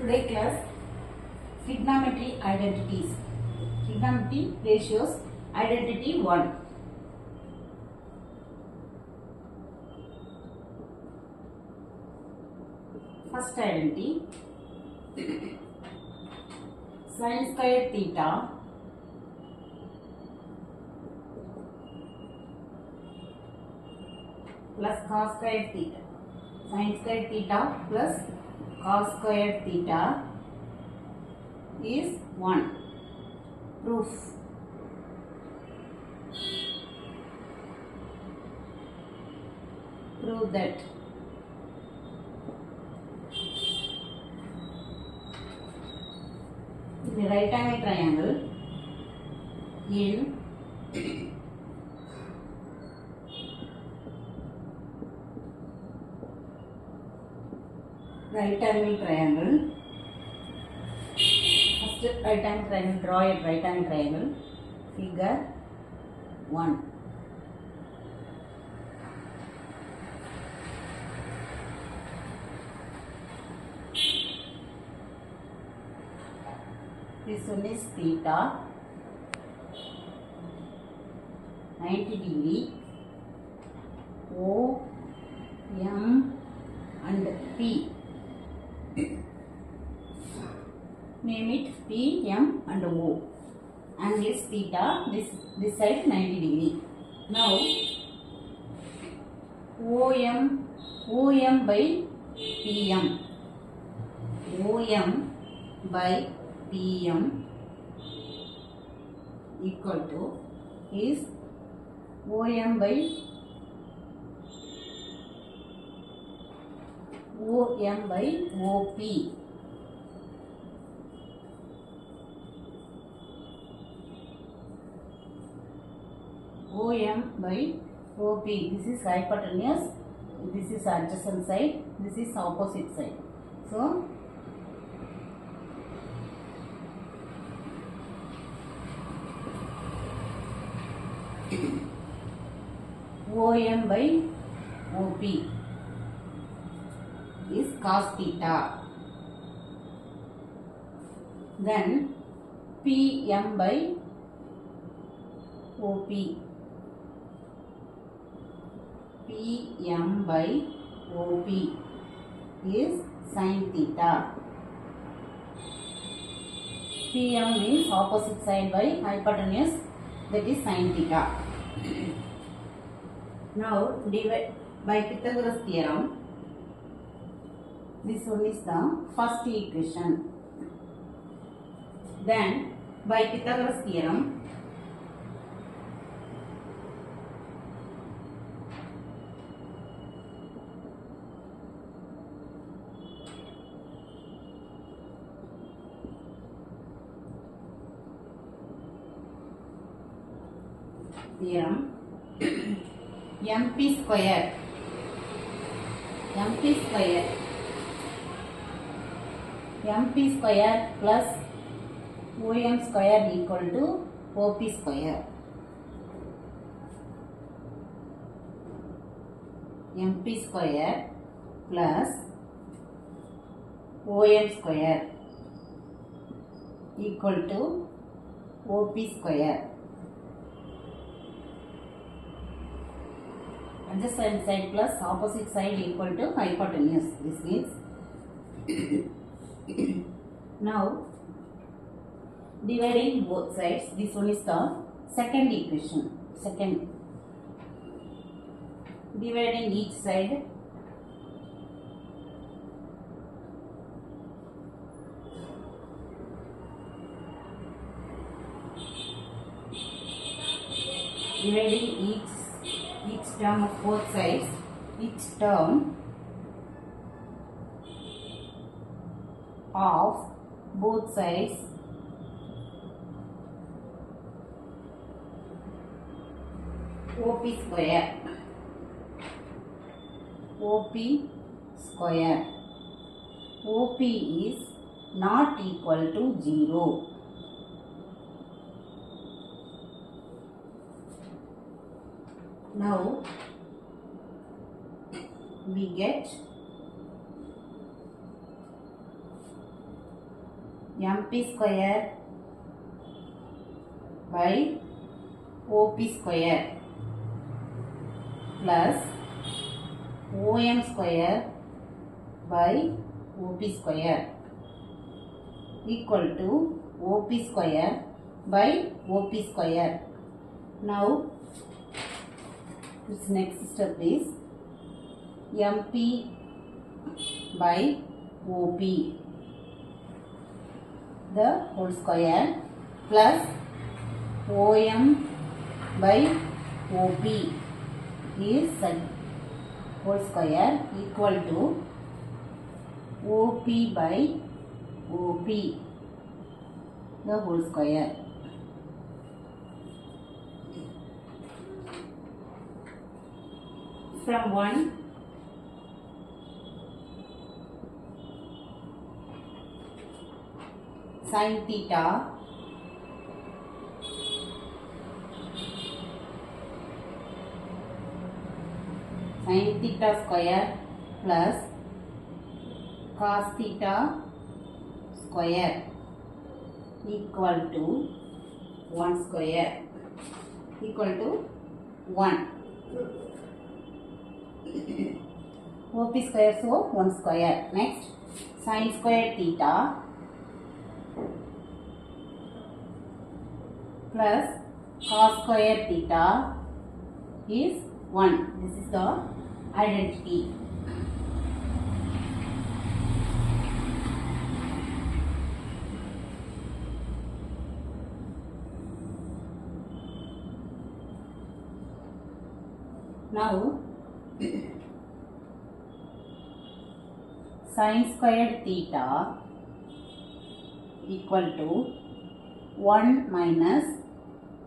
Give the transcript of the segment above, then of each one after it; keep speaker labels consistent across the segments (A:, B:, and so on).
A: Today class trigonometry identities, trigonometry ratios, identity 1. First identity, sin square theta plus cos square theta, sin square theta plus cos square theta is 1. Proof. Prove that in the right angle triangle in right angle triangle, first right angle triangle, draw a right angle triangle, figure 1. This one is theta, 90 degree, O, M and P. Name it P, M and O. Angle is theta, this side 90 degree. Now OM by PM. OM by PM equal to is OM by OP. OM by OP. This is hypotenuse, this is adjacent side, this is opposite side. So OM by OP is cos theta. Then PM by OP. PM by OP is sin theta. PM is opposite side by hypotenuse, that is sin theta. Now divide by Pythagoras theorem. This one is the first equation. Then by Pythagoras theorem, MP square plus OM square equal to OP square. MP square plus OM square equal to OP square. Adjacent side plus opposite side equal to hypotenuse. This means now dividing both sides. This one is the second equation. Second, dividing each side. Dividing each term of both sides, each term of both sides OP square. OP square. OP is not equal to 0. Now we get MP square by OP square plus OM square by OP square equal to OP square by OP square. Now this next step is MP by OP the whole square plus OM by OP is whole square equal to OP by OP the whole square. From 1 sin theta square plus cos theta square equal to 1 square equal to 1. OP square, so 1 square. Next sin square theta plus cos square theta is 1. This is the identity. Now sin squared theta equal to 1 minus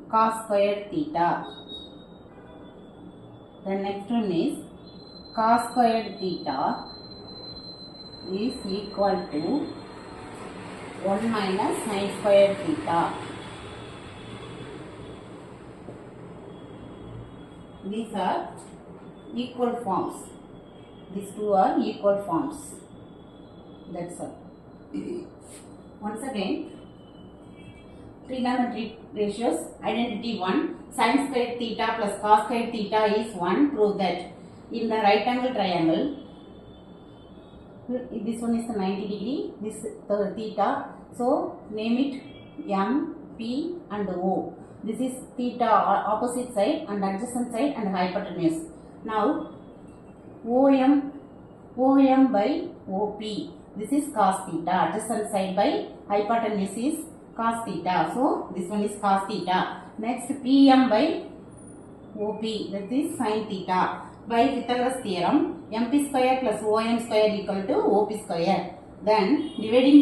A: cos squared theta. The next one is cos squared theta is equal to 1 minus sin squared theta. These are equal forms. These two are equal forms. That's all. Once again, trigonometry ratios. Identity 1. Sin squared theta plus cos squared theta is 1. Prove that in the right angle triangle, this one is the 90 degree, this the theta. So name it M, P and O. This is theta opposite side and adjacent side and hypotenuse. Now OM by OP. This is cos theta. Adjacent side by hypotenuse is cos theta. So this one is cos theta. Next PM by OP. That is sin theta. By Pythagoras theorem, MP square plus OM square equal to OP square. Then dividing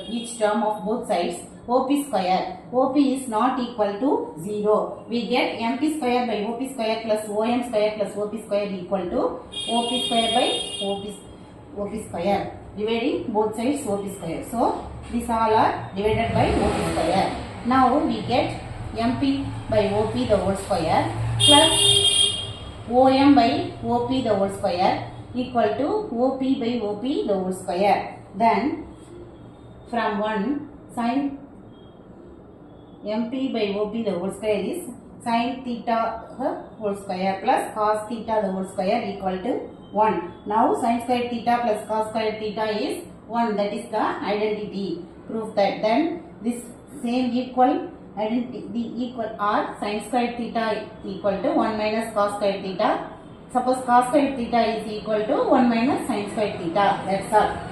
A: each term of both sides, OP square. OP is not equal to 0. We get MP square by OP square plus OM square plus OP square equal to OP square by OP square. Dividing both sides OP square. So these all are divided by OP square. Now we get MP by OP the whole square plus OM by OP the whole square equal to OP by OP the whole square. Then from 1 sin MP by OP the whole square is sin theta whole square plus cos theta the whole square equal to 1. Now sin square theta plus cos square theta is 1. That is the identity. Prove that. Then this same equal identity equal are sin square theta equal to 1 minus cos square theta. Suppose cos square theta is equal to 1 minus sin square theta. That's all.